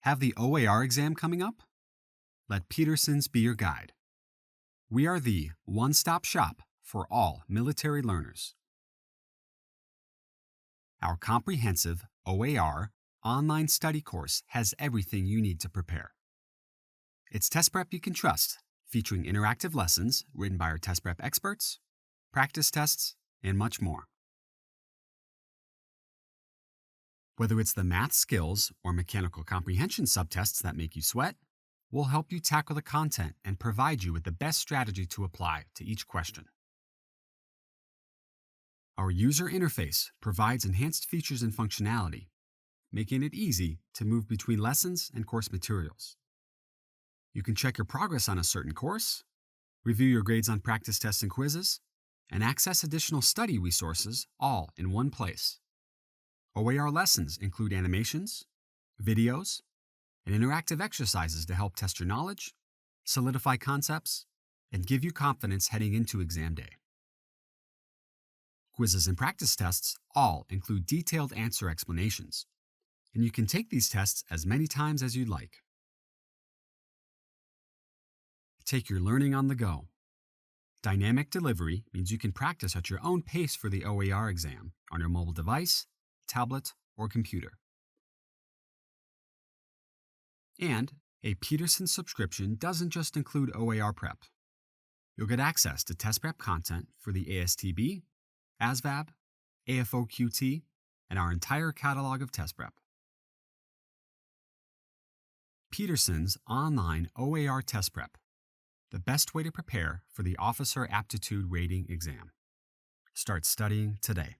Have the OAR exam coming up? Let Peterson's be your guide. We are the one-stop shop for all military learners. Our comprehensive OAR online study course has everything you need to prepare. It's test prep you can trust, featuring interactive lessons written by our test prep experts, practice tests, and much more. Whether it's the math skills or mechanical comprehension subtests that make you sweat, we'll help you tackle the content and provide you with the best strategy to apply to each question. Our user interface provides enhanced features and functionality, making it easy to move between lessons and course materials. You can check your progress on a certain course, review your grades on practice tests and quizzes, and access additional study resources all in one place. OAR lessons include animations, videos, and interactive exercises to help test your knowledge, solidify concepts, and give you confidence heading into exam day. Quizzes and practice tests all include detailed answer explanations, and you can take these tests as many times as you'd like. Take your learning on the go. Dynamic delivery means you can practice at your own pace for the OAR exam on your mobile device, tablet, or computer. And a Peterson subscription doesn't just include OAR prep. You'll get access to test prep content for the ASTB, ASVAB, AFOQT, and our entire catalog of test prep. Peterson's online OAR test prep, the best way to prepare for the Officer Aptitude Rating exam. Start studying today.